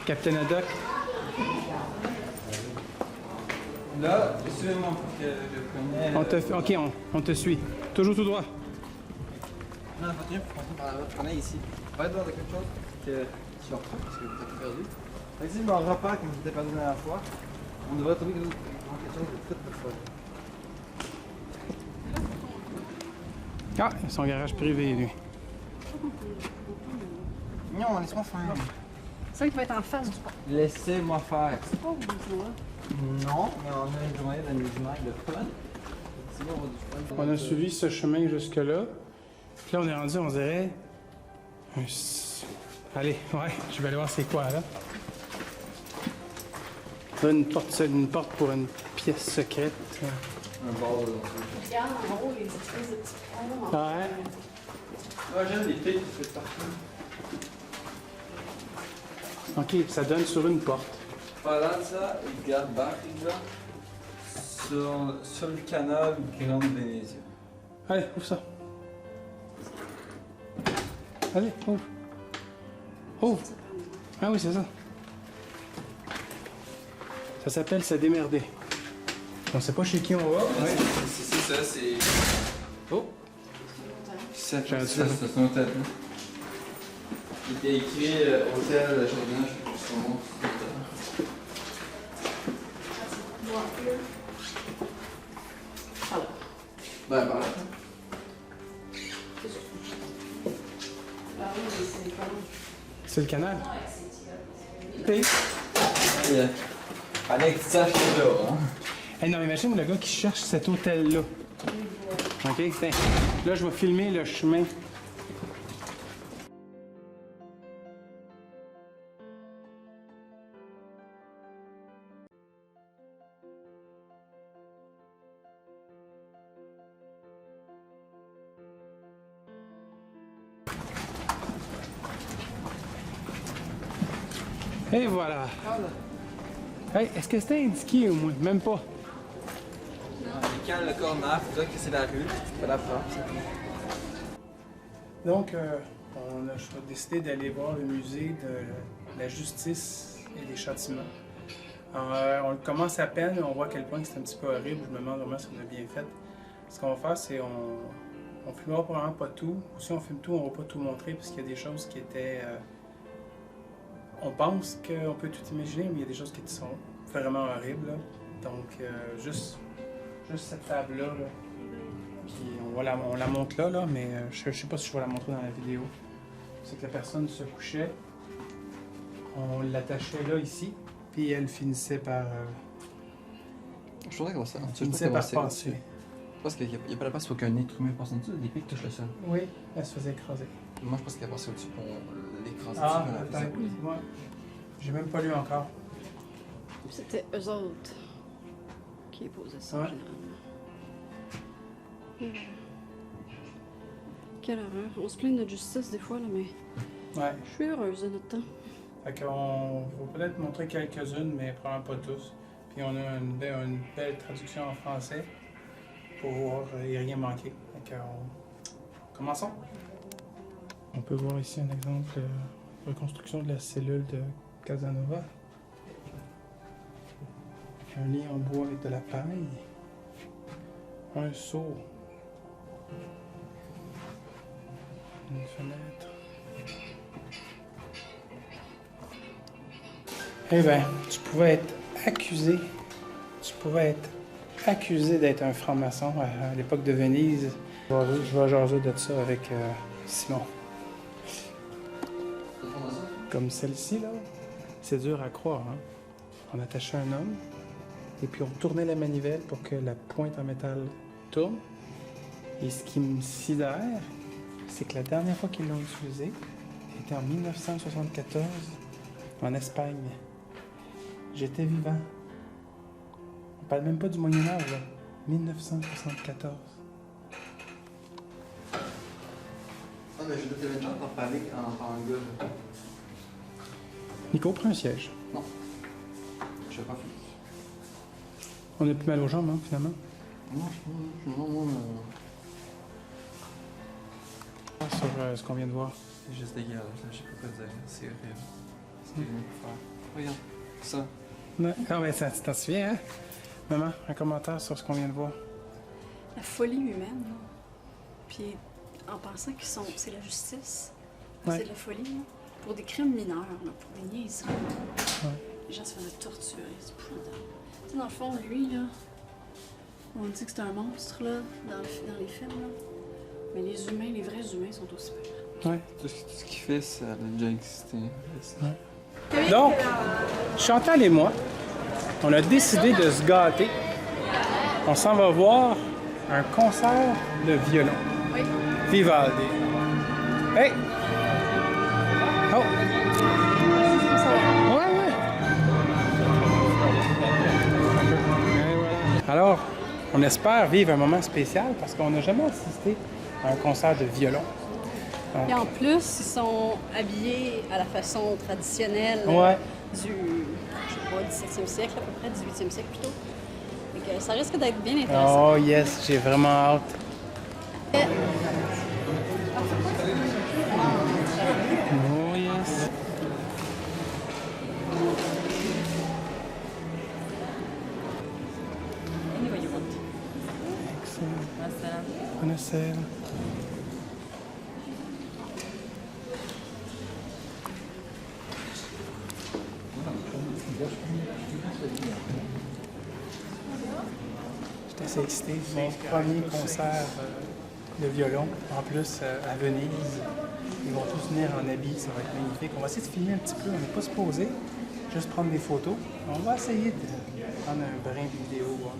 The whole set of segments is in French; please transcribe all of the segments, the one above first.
Captain Haddock. Là, suivez-moi pour que je connais. Ok, on te suit. Toujours tout droit. Non, pas rien pour passer par là. Je connais ici. On va être dans quelque chose que tu retrouves parce que vous êtes perdu. Fait que si je me repère comme j'étais perdu la dernière fois, on devrait trouver quelque chose de tout fun. Ah, son garage privé, lui. Non, laisse-moi faire. C'est ça qui va être en face du pont. Laissez-moi faire. C'est pas où tu vois. Non, mais on a une journée d'amusement et de fun. Sinon, on va du fun. On a suivi ce chemin jusque-là. Puis là, on est rendu, on dirait... Allez, ouais, je vais aller voir c'est quoi, là. Là, une porte pour une pièce secrète. Un bord de Regarde en haut les espèces de petits ponts. Ouais. Ah, j'aime les filles qui se partout. Ok, ça donne sur une porte. Palazza e Garbariga sur le canal Grande Venezia. Allez, ouvre ça. Allez, ouvre. Ouvre. Ah oui, c'est ça. Ça s'appelle se démerder. On sait pas chez qui on va. Ouais. C'est ça, c'est. Oh! Ça, J'ai c'est un hôtel. Il était écrit Hôtel Jardin, je sais plus son nom. Ben, par là. C'est le canal. Il fallait que tu saches que là, hein. Hey, non, imagine le gars qui cherche cet hôtel-là. Ok, tiens. Là, je vais filmer le chemin. Et voilà. Hey, est-ce que c'était indiqué au moins? Même pas. Quand le corner, faut dire que c'est la rue, tu peux la prendre. Donc, on a décidé d'aller voir le musée de la justice et des châtiments. On commence à peine, on voit à quel point c'est un petit peu horrible. Je me demande vraiment si on a bien fait. Ce qu'on va faire, c'est on filmera probablement pas tout. Ou si on filme tout, on va pas tout montrer parce qu'il y a des choses qui étaient... on pense qu'on peut tout imaginer, mais il y a des choses qui sont vraiment horribles. Là. Donc, juste cette table-là, là. Puis on la montre là, mais je sais pas si je vais la montrer dans la vidéo. C'est que la personne se couchait, on l'attachait là, ici, puis elle finissait par... Je voudrais qu'on ça. finissait par passer. Je pense qu'il n'y a pas la place pour qu'un être humain passe en dessous, des pics touchent le sol. Oui, elle se faisait écraser. Moi, je pense qu'elle est passée au-dessus pour l'écraser. Ah, peut-être. Ouais. J'ai même pas lu encore. C'était eux autres qui posaient ça, Ouais. généralement. Quelle horreur. On se plaint de notre justice des fois, là, mais Ouais. je suis heureuse de notre temps. Fait qu'on va peut-être montrer quelques-unes, mais probablement pas tous. Puis on a une belle traduction en français pour voir, il n'y a rien manqué. Fait qu'on... Commençons. On peut voir ici un exemple de reconstruction de la cellule de Casanova. Un lit en bois avec de la paille. Un seau. Une fenêtre. Eh bien, tu pouvais être accusé d'être un franc-maçon à l'époque de Venise. Je vais jaser de ça avec Simon. Comme celle-ci, là. C'est dur à croire, hein. On attachait un homme, et puis on tournait la manivelle pour que la pointe en métal tourne. Et ce qui me sidère, c'est que la dernière fois qu'ils l'ont utilisé était en 1974 en Espagne. J'étais vivant. On parle même pas du Moyen-Âge, là. 1974. Ah, mais je dois te mettre en parler en gars. Là. Nico, prends un siège. Non. Je sais pas fait. On a plus mal aux jambes, hein, finalement. Non. Sur ce qu'on vient de voir. C'est juste dégueulasse, je sais pas quoi dire. C'est horrible. C'est ce que j'ai faire. Regarde, ça. Non, mais ça, tu t'en souviens, hein? Maman, un commentaire sur ce qu'on vient de voir. La folie humaine, là. Puis en pensant qu'ils sont... c'est la justice. Ouais. C'est de la folie, là. Pour des crimes mineurs, là, pour des niaiseries. Ouais. Les gens se faisaient torturer, c'est épouvantable. Tu sais, dans le fond, lui, là, on dit que c'est un monstre, là, dans les films, là. Mais les humains, les vrais humains sont aussi pires. Ouais. Tout ce qu'il fait, ça a déjà existé. Ouais. Donc, Chantal et moi, on a décidé de se gâter. On s'en va voir un concert de violon. Oui. Vivaldi. Hey! Oh! Ouais. Et voilà. Alors, on espère vivre un moment spécial parce qu'on n'a jamais assisté à un concert de violon. Donc, Et en plus, ils sont habillés à la façon traditionnelle ouais. du, je sais pas, 17e siècle, à peu près, 18e siècle plutôt. Donc, ça risque d'être bien intéressant. Oh yes, j'ai vraiment hâte. Oh yes. Excellent. Buonasera. J'étais assez excité. Mon premier concert de violon, en plus à Venise. Ils vont tous venir en habit, ça va être magnifique. On va essayer de filmer un petit peu, on n'est pas supposé, juste prendre des photos. On va essayer de prendre un brin de vidéo. Hein.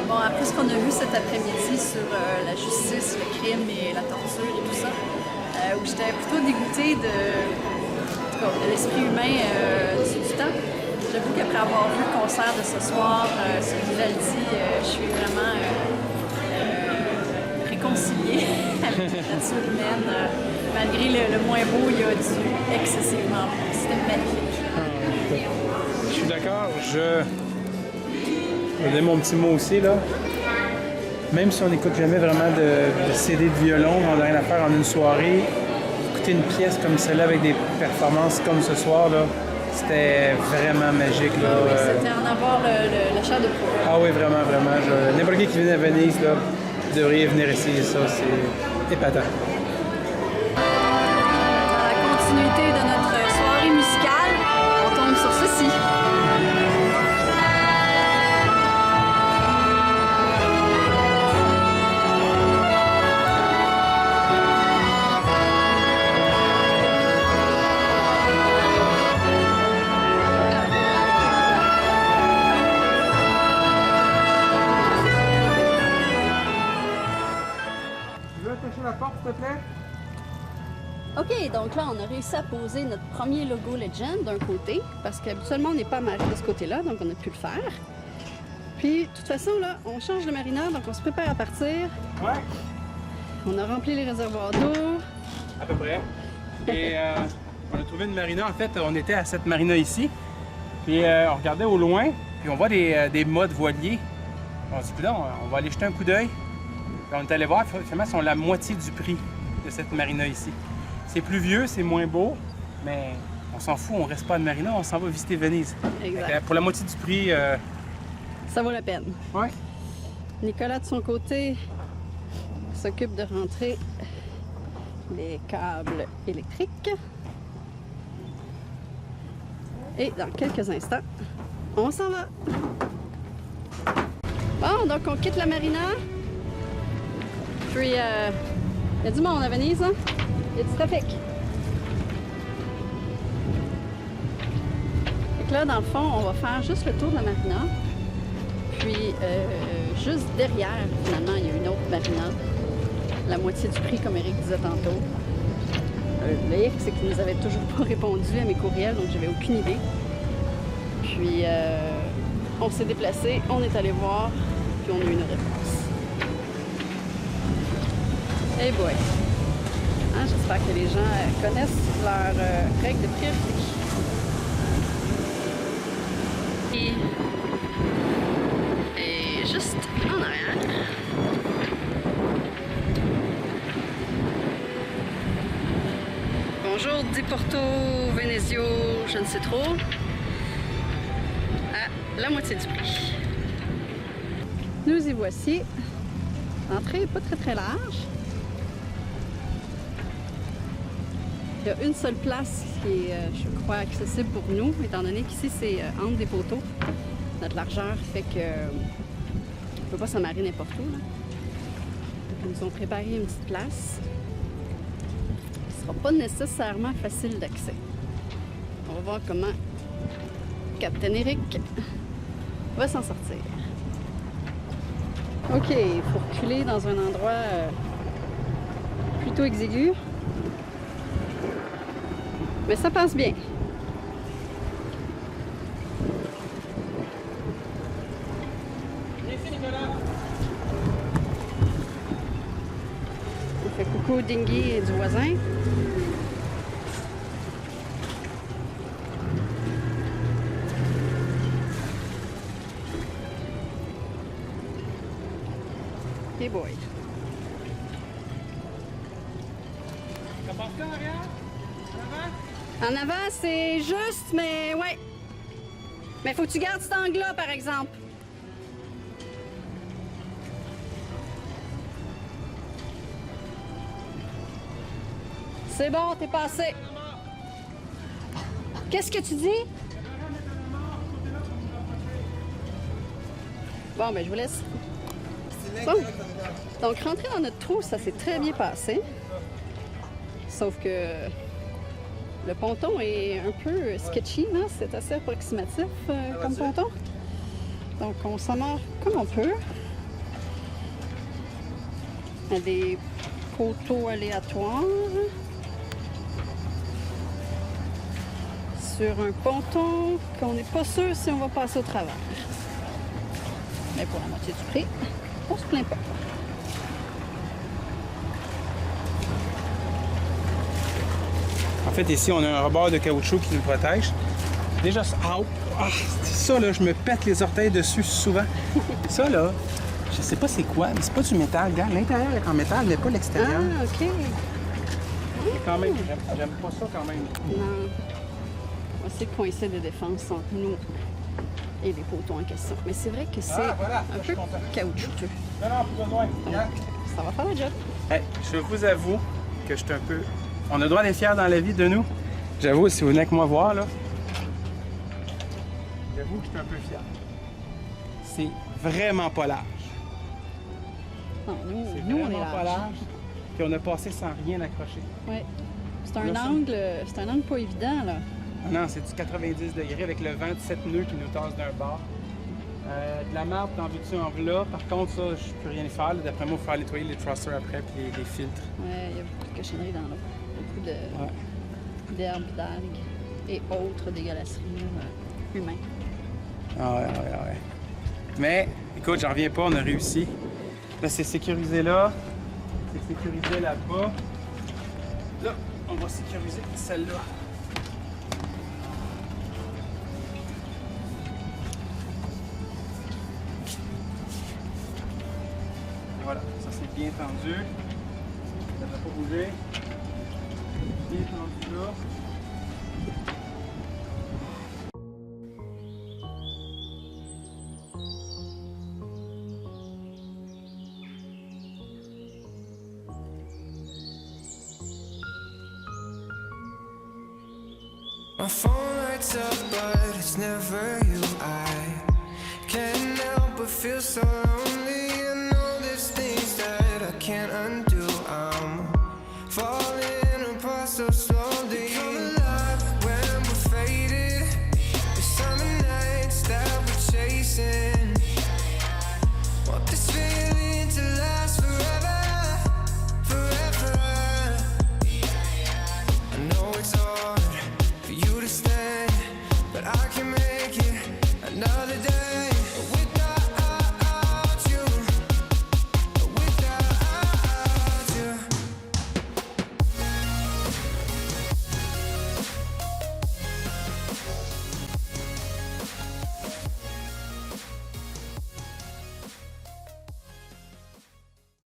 Bon, après ce qu'on a vu cet après-midi sur la justice, le crime et la torture et tout ça, où j'étais plutôt dégoûtée de l'esprit humain du temps. J'avoue qu'après avoir vu le concert de ce soir sur Vivaldi, je suis vraiment réconciliée avec la nature humaine. Malgré le moins beau, il y a du excessivement beau. C'était magnifique. Je suis d'accord, je vais donner mon petit mot aussi, là. Même si on n'écoute jamais vraiment de CD de violon, on n'a rien à faire en une soirée, écouter une pièce comme celle-là avec des performances comme ce soir, là, c'était vraiment magique. Là. Oui, c'était en avoir la chair de poule. Ah oui, vraiment. N'importe qui vient à Venise, là, devrait venir essayer ça, c'est épatant. Dans la continuité de notre soirée musicale, on tombe sur ceci. La porte, s'il te plaît? OK, donc là, on a réussi à poser notre premier logo Legend d'un côté, parce qu'habituellement, on n'est pas amarré de ce côté-là, donc on a pu le faire. Puis, de toute façon, là, on change de marina, donc on se prépare à partir. Ouais. On a rempli les réservoirs d'eau. À peu près. Et on a trouvé une marina. En fait, on était à cette marina ici. Puis on regardait au loin, puis on voit des modes voiliers. On s'est dit, on va aller jeter un coup d'œil. Puis on est allé voir, finalement, ils sont la moitié du prix de cette marina ici. C'est plus vieux, c'est moins beau, mais on s'en fout, on reste pas à de marina, on s'en va visiter Venise. Exact. Pour la moitié du prix, Ça vaut la peine. ouais. Nicolas, de son côté, s'occupe de rentrer les câbles électriques. Et dans quelques instants, on s'en va. Bon, donc on quitte la marina. Puis, il y a du monde à Venise, hein? Il y a du trafic. Donc là, dans le fond, on va faire juste le tour de la marina. Puis, juste derrière, finalement, il y a une autre marina. La moitié du prix, comme Eric disait tantôt. Le hic, c'est qu'il nous avait toujours pas répondu à mes courriels, donc j'avais aucune idée. Puis, on s'est déplacé, on est allé voir, puis on a eu une réponse. Hey boy! Hein, j'espère que les gens connaissent leurs règles de priorité. Et juste en arrière. Bonjour, Di Porto, Venezio, je ne sais trop. À la moitié du prix. Nous y voici. L'entrée n'est pas très large. Il y a une seule place qui est, je crois, accessible pour nous, étant donné qu'ici, c'est entre des poteaux. Notre largeur fait que on ne peut pas s'amarrer n'importe où. Là. Donc, ils nous ont préparé une petite place. Ce ne sera pas nécessairement facile d'accès. On va voir comment Captain Eric va s'en sortir. OK, il faut reculer dans un endroit plutôt exigu. Mais ça passe bien. On fait coucou au dinghy du voisin. Hey boy. Ça passe quand, rien? En avant, c'est juste, mais ouais. Mais faut que tu gardes cet angle-là, par exemple. C'est bon, t'es passé. Qu'est-ce que tu dis? Bon, ben je vous laisse. Bon. Donc, rentrer dans notre trou, ça s'est très bien passé. Sauf que le ponton est un peu sketchy, hein? C'est assez approximatif comme ponton. Donc, on s'amarre comme on peut. Il y a des poteaux aléatoires. Sur un ponton qu'on n'est pas sûr si on va passer au travers. Mais pour la moitié du prix, on se plaint pas. En fait, ici, on a un rebord de caoutchouc qui nous protège. Déjà, ça, là, je me pète les orteils dessus souvent. Ça, là, je sais pas c'est quoi, mais c'est pas du métal. Regarde, l'intérieur est en métal, mais pas l'extérieur. Ah, OK. Quand même, j'aime pas ça quand même. Non. On va essayer de coincer des défenses entre nous et les poteaux en question. Mais c'est vrai que c'est un peu caoutchouteux. Non, plus besoin. Ça va faire le job. Hey, je vous avoue que je suis un peu... On a le droit d'être fiers dans la vie de nous. J'avoue, si vous venez avec moi voir, là, j'avoue que je suis un peu fier. C'est vraiment pas large. Non, C'est nous on est vraiment pas large. large. Puis on a passé sans rien accrocher. Oui. C'est un Là, angle pas évident, là. Ah non, c'est du 90 degrés avec le vent de 7 nœuds qui nous tasse d'un bord. De la marde, t'en veux-tu en là? Par contre, ça, je peux rien y faire. D'après moi, il faut faire nettoyer les thrusters après puis les filtres. Oui, il y a beaucoup de cochonneries dans l'eau. Beaucoup d'herbes, d'algues et autres dégueulasseries humaines. Ah ouais. Mais, écoute, j'en reviens pas, on a réussi. Là, c'est sécurisé là. C'est sécurisé là-bas. Là, on va sécuriser celle-là. Et voilà, ça c'est bien tendu. Ça ne va pas bouger. Bien tendu là. My phone lights up, but it's never you. I can't help but feel so lonely. I know there's things that I can't undo. I'm falling